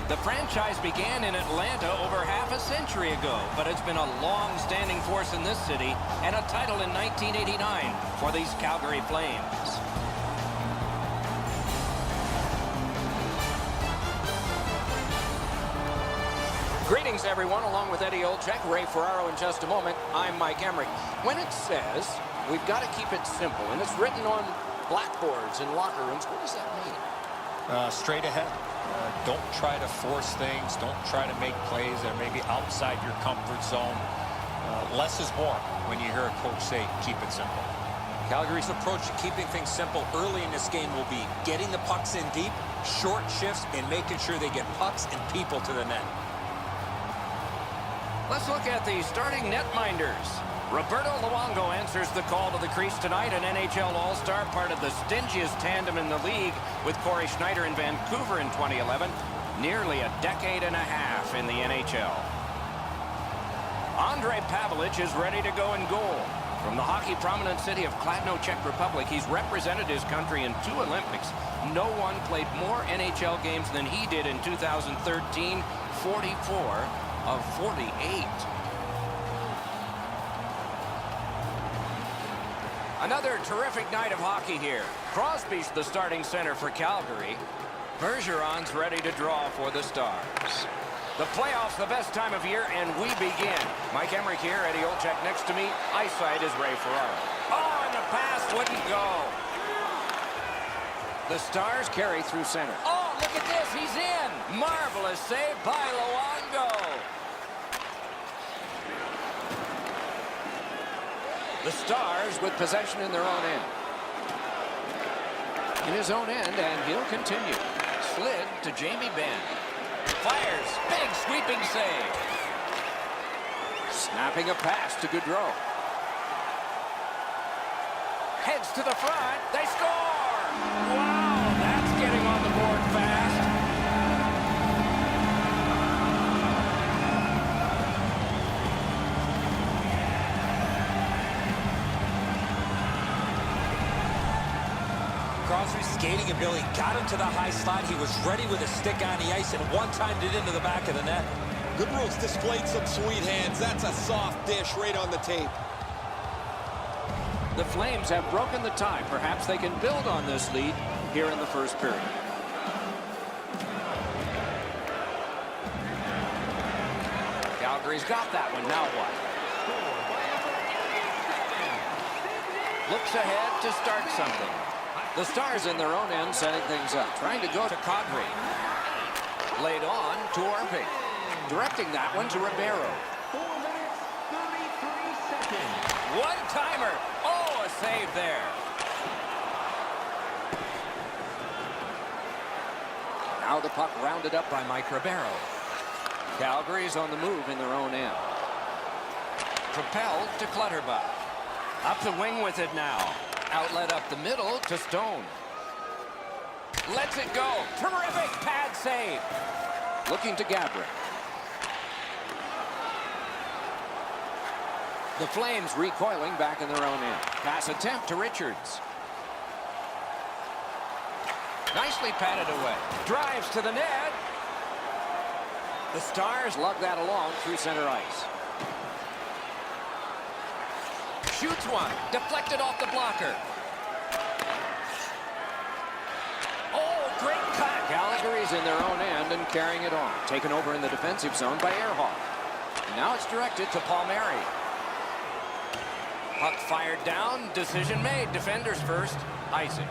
The franchise began in Atlanta over half a century ago, but it's been a long-standing force in this city and a title in 1989 for these Calgary Flames. Greetings, everyone, along with Eddie Olczyk, Ray Ferraro in just a moment. I'm Mike Emmerich. When it says we've got to keep it simple, and it's written on blackboards in locker rooms, what does that mean? Straight ahead. Don't try to force things. Don't try to make plays that are maybe outside your comfort zone. Less is more when you hear a coach say, keep it simple. Calgary's approach to keeping things simple early in this game will be getting the pucks in deep, short shifts, and making sure they get pucks and people to the net. Let's look at the starting netminders. Roberto Luongo answers the call to the crease tonight, an NHL All-Star, part of the stingiest tandem in the league with Corey Schneider in Vancouver in 2011. Nearly a decade and a half in the NHL. Andrej Pavelec is ready to go in goal. From the hockey-prominent city of Kladno, Czech Republic, he's represented his country in 2 Olympics. No one played more NHL games than he did in 2013, 44 of 48. Another terrific night of hockey here. Crosby's the starting center for Calgary. Bergeron's ready to draw for the Stars. The playoffs, the best time of year, and we begin. Mike Emmerich here, Eddie Olczyk next to me. Eyesight is Ray Ferraro. Oh, and the pass wouldn't go. The Stars carry through center. Oh, look at this, he's in. Marvelous save by Luongo. The Stars with possession in their own end. In his own end, and he'll continue. Slid to Jamie Benn. Fires. Big sweeping save. Snapping a pass to Gaudreau. Heads to the front. They score! Wow, that's getting on the board fast. Crosby's skating ability got him to the high slot. He was ready with a stick on the ice and one-timed it into the back of the net. Goodrow's displayed some sweet hands. That's a soft dish right on the tape. The Flames have broken the tie. Perhaps they can build on this lead here in the first period. Calgary's got that one. Now what? Looks ahead to start something. The Stars in their own end setting things up. Trying to go to Kadri. Laid on to Orpik. Directing that one to Ribeiro. 4 minutes, 33 seconds. One-timer. Oh, a save there. Now the puck rounded up by Mike Ribeiro. Calgary's on the move in their own end. Propelled to Clutterbuck. Up the wing with it now. Outlet up the middle to Stone. Lets it go. Terrific pad save. Looking to Gabrick. The Flames recoiling back in their own end. Pass attempt to Richards. Nicely patted away. Drives to the net. The Stars lug that along through center ice. Shoots one. Deflected off the blocker. Oh, great cut. Calgary's in their own end and carrying it on. Taken over in the defensive zone by Ehrhoff. Now it's directed to Palmieri. Puck fired down. Decision made. Defenders first. Icing.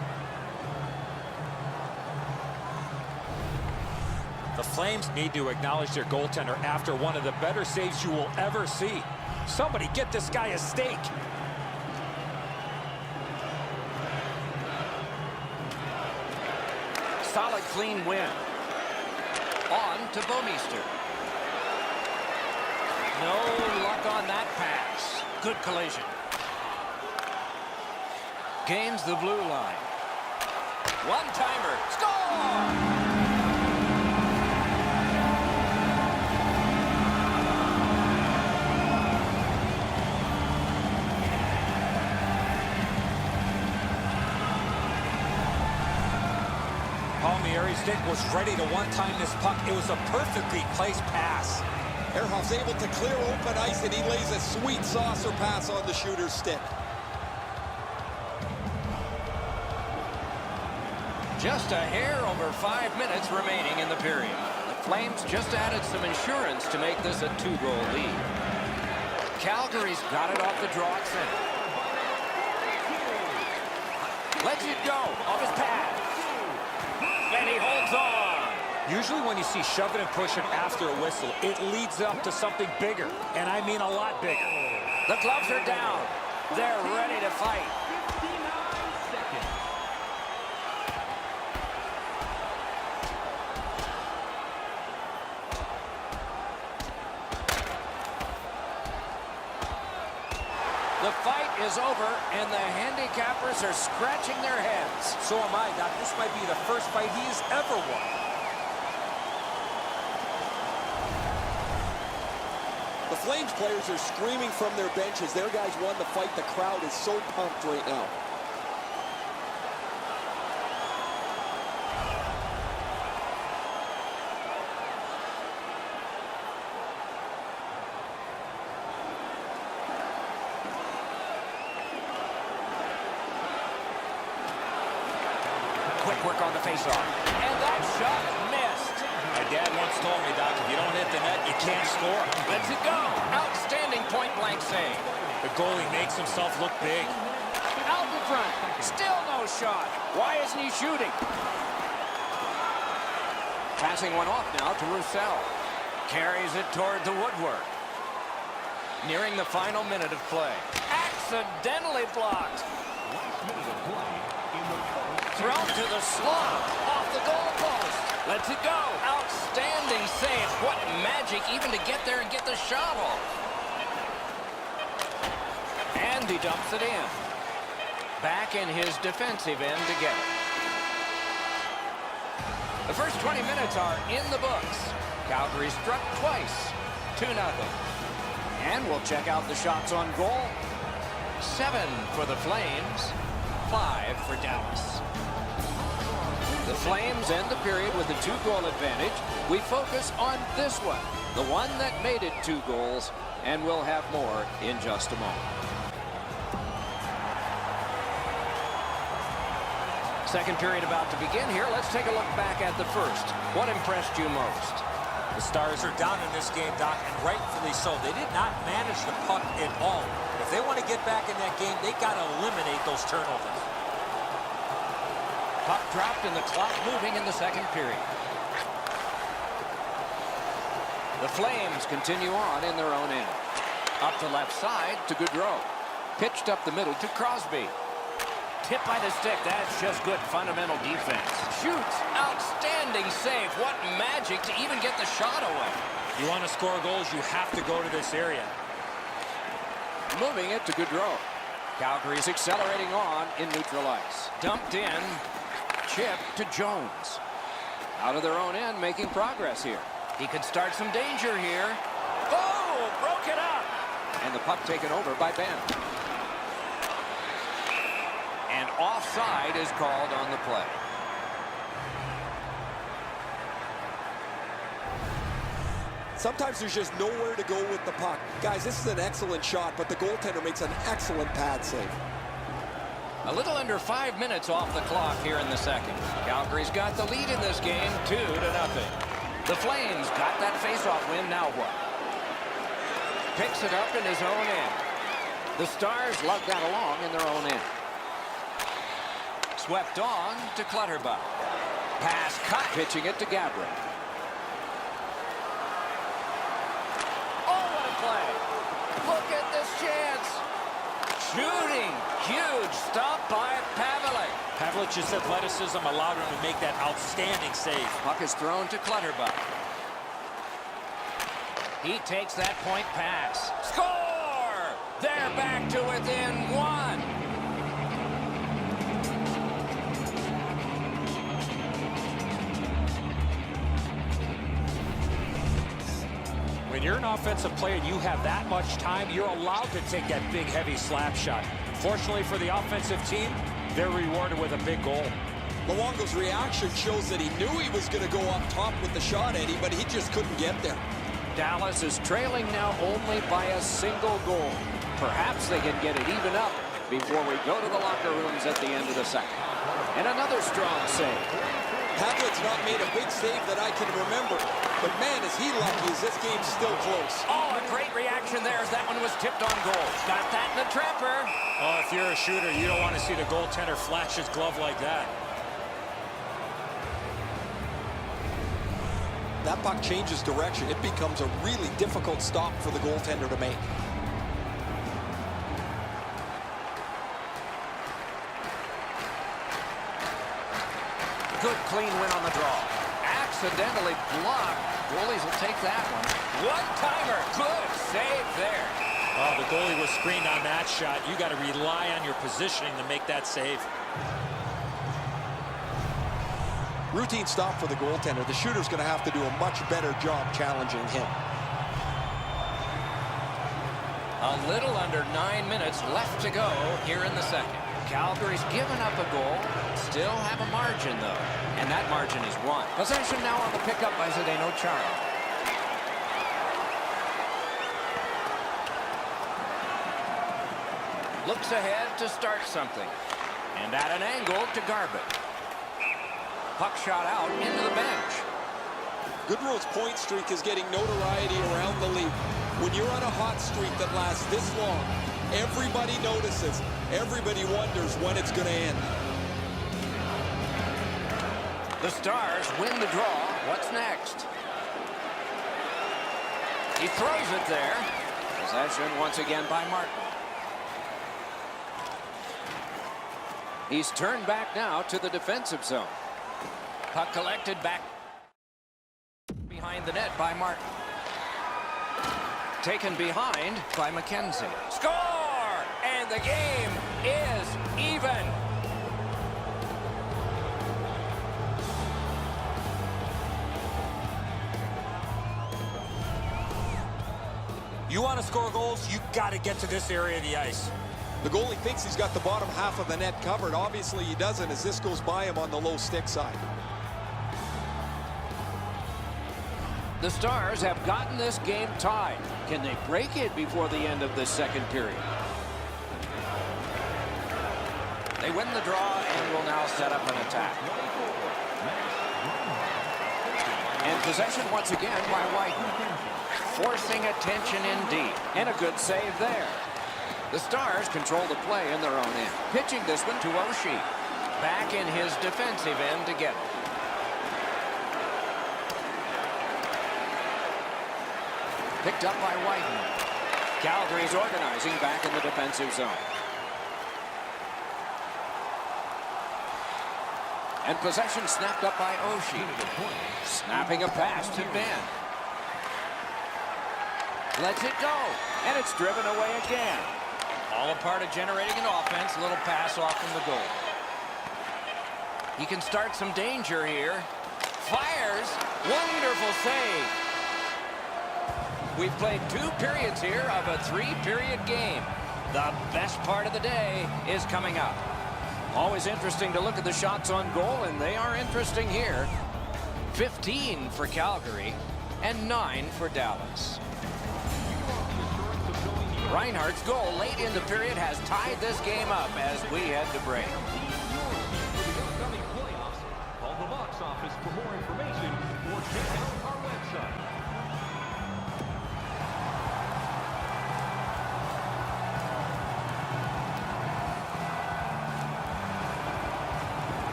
The Flames need to acknowledge their goaltender after one of the better saves you will ever see. Somebody get this guy a steak. Solid, clean win. On to Bouwmeester. No luck on that pass. Good collision. Gains the blue line. One-timer. Score! Yari's stick was ready to one-time this puck. It was a perfectly placed pass. Ehrhoff's able to clear open ice, and he lays a sweet saucer pass on the shooter's stick. Just a hair over 5 minutes remaining in the period. The Flames just added some insurance to make this a 2-goal lead. Calgary's got it off the draw at center. Lets it go off his pad. And he holds on. Usually when you see shove it and push it after a whistle, it leads up to something bigger, and I mean a lot bigger. The gloves are down. They're ready to fight. 59 seconds. The fight is over, and the handicappers are scratching their heads. So am I, Doc. This might be the first fight he has ever won. The Flames players are screaming from their benches. Their guys won the fight. The crowd is so pumped right now. Quick work on the faceoff. And that shot missed. My dad once told me, Doc, if you don't hit the net, you can't score. Lets it go. Outstanding point-blank save. The goalie makes himself look big. Out in front. Still no shot. Why isn't he shooting? Passing one off now to Roussel. Carries it toward the woodwork. Nearing the final minute of play. Accidentally blocked. Last minute of play in the first. Thrown to the slot. Off the goal post. Lets it go. Outstanding save. What magic even to get there and get the shot off. And he dumps it in. Back in his defensive end again. The first 20 minutes are in the books. Calgary struck twice. 2-0. And we'll check out the shots on goal. 7 for the Flames. 5 for Dallas. The Flames end the period with a 2-goal advantage. We focus on this one, the one that made it 2 goals, and we'll have more in just a moment. Second period about to begin here. Let's take a look back at the first. What impressed you most? The Stars are down in this game, Doc, and rightfully so. They did not manage the puck at all. If they want to get back in that game, they got to eliminate those turnovers. Puck dropped and the clock moving in the second period. The Flames continue on in their own end. Up the left side to Gaudreau. Pitched up the middle to Crosby. Tipped by the stick. That's just good fundamental defense. Shoots. Outstanding save. What magic to even get the shot away. You want to score goals, you have to go to this area. Moving it to Gaudreau. Calgary's accelerating on in neutral ice. Dumped in. Chip to Jones. Out of their own end, making progress here. He could start some danger here. Oh, broke it up. And the puck taken over by Ben. And offside is called on the play. Sometimes there's just nowhere to go with the puck. Guys, this is an excellent shot, but the goaltender makes an excellent pad save. A little under 5 minutes off the clock here in the second. Calgary's got the lead in this game, 2-0. The Flames got that faceoff win. Now what? Picks it up in his own end. The Stars lug that along in their own end. Swept on to Clutterbuck. Pass cut. Pitching it to Gabriel. Oh, what a play. Look at this chance. Shooting. Huge stop by Pavelec. Pavlic's athleticism allowed him to make that outstanding save. Puck is thrown to Clutterbuck. He takes that point pass. Score! They're back to within 1. When you're an offensive player and you have that much time, you're allowed to take that big, heavy slap shot. Fortunately for the offensive team, they're rewarded with a big goal. Luongo's reaction shows that he knew he was going to go up top with the shot, Eddie, but he just couldn't get there. Dallas is trailing now only by a single goal. Perhaps they can get it even up before we go to the locker rooms at the end of the second. And another strong save. Havlic's not made a big save that I can remember, but man, is he lucky as this game's still close. Oh, a great reaction there as that one was tipped on goal. Got that in the trapper. Oh, if you're a shooter, you don't want to see the goaltender flash his glove like that. That puck changes direction. It becomes a really difficult stop for the goaltender to make. Good clean win on the draw. Accidentally blocked. Goalies will take that one. One-timer. Good save there. Oh, the goalie was screened on that shot. You got to rely on your positioning to make that save. Routine stop for the goaltender. The shooter's going to have to do a much better job challenging him. A little under 9 minutes left to go here in the second. Calgary's given up a goal. Still have a margin, though. And that margin is 1. Possession now on the pickup by Zdeno Chara. Looks ahead to start something. And at an angle to Garbutt. Puck shot out into the bench. Goodrow's point streak is getting notoriety around the league. When you're on a hot streak that lasts this long, everybody notices. Everybody wonders when it's going to end. The Stars win the draw. What's next? He throws it there. Possession once again by Martin. He's turned back now to the defensive zone. Puck collected back behind the net by Martin. Taken behind by McKenzie. Score! And the game is even. You want to score goals, you got to get to this area of the ice. The goalie thinks he's got the bottom half of the net covered. Obviously he doesn't as this goes by him on the low stick side. The Stars have gotten this game tied. Can they break it before the end of the second period? They win the draw and will now set up an attack. And possession once again by Whiten. Forcing attention indeed. And a good save there. The Stars control the play in their own end. Pitching this one to Oshie. Back in his defensive end to get it. Picked up by Whiten. Calgary's organizing back in the defensive zone. And possession snapped up by Oshie. Snapping a pass to Ben. Lets it go. And it's driven away again. All a part of generating an offense. A little pass off from the goal. He can start some danger here. Fires. Wonderful save. We've played 2 periods here of a 3-period game. The best part of the day is coming up. Always interesting to look at the shots on goal, and they are interesting here. 15 for Calgary and 9 for Dallas. Reinhardt's goal late in the period has tied this game up as we head to break. Call the box office for more information or check out our website.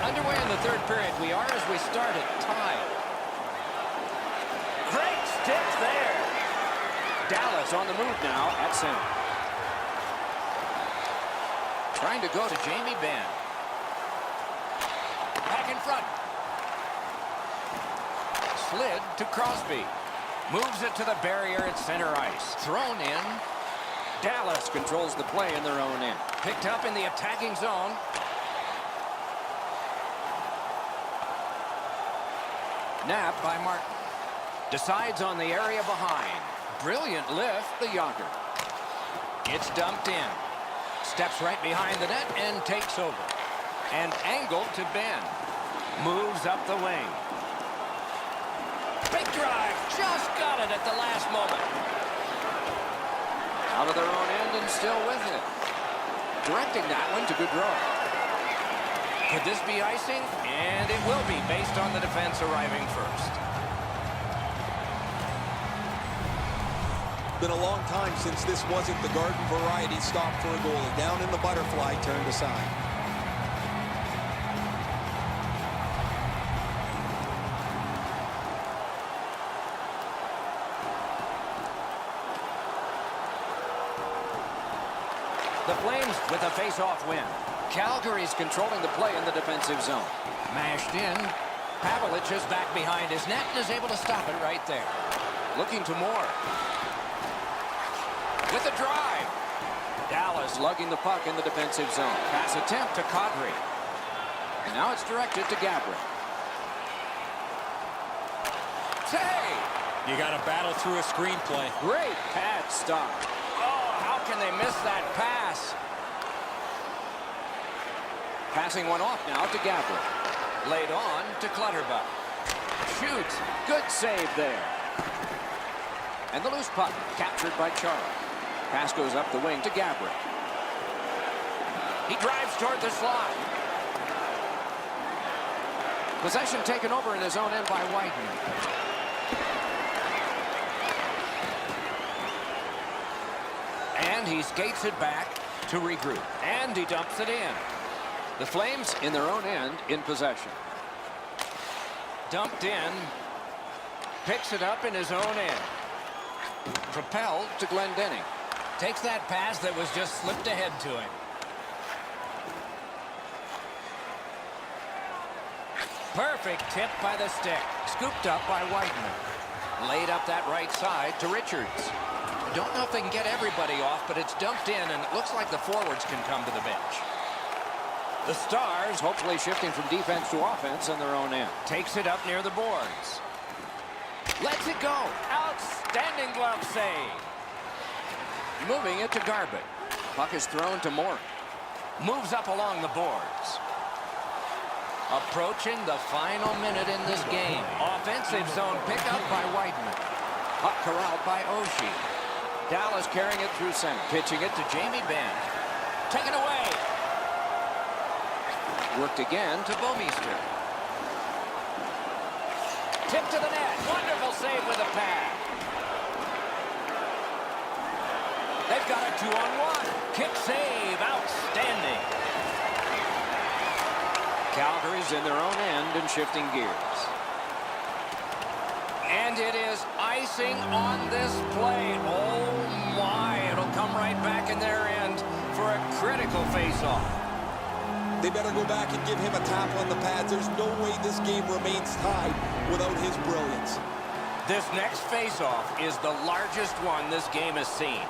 Underway in the third period. We are, as we started, tied. Great stick there. Dallas on the move now at center. Trying to go to Jamie Benn. Back in front. Slid to Crosby. Moves it to the barrier at center ice. Thrown in. Dallas controls the play in their own end. Picked up in the attacking zone. Napped by Martin. Decides on the area behind. Brilliant lift, the Yager. It's dumped in. Steps right behind the net and takes over. And angled to Ben. Moves up the wing. Big drive. Just got it at the last moment. Out of their own end and still with it. Directing that one to Gaudreau. Could this be icing? And it will be based on the defense arriving first. Been a long time since this wasn't the garden variety stop for a goalie. Down in the butterfly, turned aside. The Flames with a face-off win. Calgary's controlling the play in the defensive zone. Mashed in. Pavelich is back behind his net and is able to stop it right there. Looking to Moore. With a drive. Dallas lugging the puck in the defensive zone. Pass attempt to Kadri. And now it's directed to Gabriel. Save! You got to battle through a screenplay. Great pad stop. Oh, how can they miss that pass? Passing one off now to Gabriel. Laid on to Clutterbuck. Shoots. Good save there. And the loose puck captured by Charlie. Pass goes up the wing to Gabriel. He drives toward the slot. Possession taken over in his own end by Whiteman. And he skates it back to regroup. And he dumps it in. The Flames in their own end in possession. Dumped in. Picks it up in his own end. Propelled to Glendening. Takes that pass that was just slipped ahead to him. Perfect tip by the stick. Scooped up by Whiteman. Laid up that right side to Richards. Don't know if they can get everybody off, but it's dumped in, and it looks like the forwards can come to the bench. The Stars hopefully shifting from defense to offense in their own end. Takes it up near the boards. Lets it go. Outstanding glove save. Moving it to Garbutt. Puck is thrown to Moore. Moves up along the boards. Approaching the final minute in this game. Offensive zone pickup by Whiteman. Puck corralled by Oshie. Dallas carrying it through center. Pitching it to Jamie Benn. Taken away. Worked again to Bouwmeester. Tip to the net. Wonderful save with a pad. They've got a 2-on-1. Kick save. Outstanding. Calgary's in their own end and shifting gears. And it is icing on this play. Oh, my. It'll come right back in their end for a critical face-off. They better go back and give him a tap on the pads. There's no way this game remains tied without his brilliance. This next face-off is the largest one this game has seen.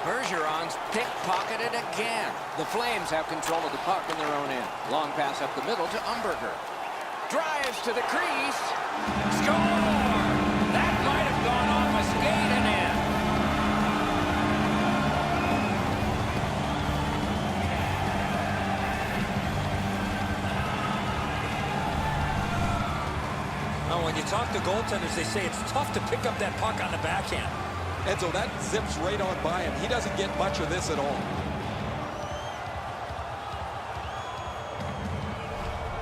Bergeron's pickpocketed again. The Flames have control of the puck in their own end. Long pass up the middle to Umberger. Drives to the crease. Score! That might have gone off a skate and in. Now, when you talk to goaltenders, they say it's tough to pick up that puck on the backhand. Enzo, that zips right on by him. He doesn't get much of this at all.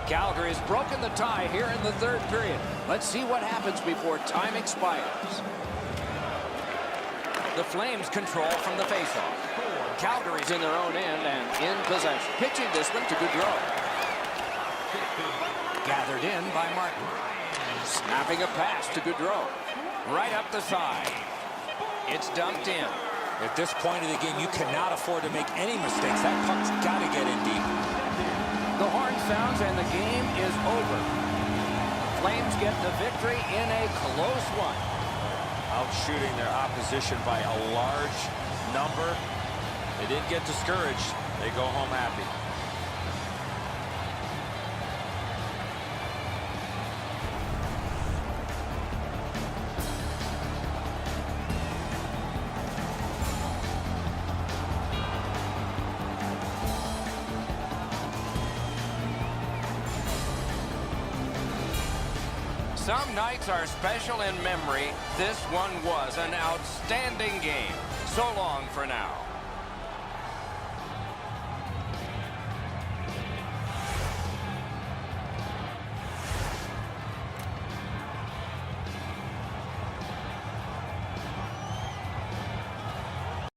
Calgary's broken the tie here in the third period. Let's see what happens before time expires. The Flames control from the faceoff. Calgary's in their own end and in possession. Pitching this one to Gaudreau. Gathered in by Martin. Snapping a pass to Gaudreau. Right up the side. It's dumped in. At this point of the game, you cannot afford to make any mistakes. That puck's got to get in deep. The horn sounds and the game is over. Flames get the victory in a close one. Out shooting their opposition by a large number. They didn't get discouraged. They go home happy. Some nights are special in memory. This one was an outstanding game. So long for now.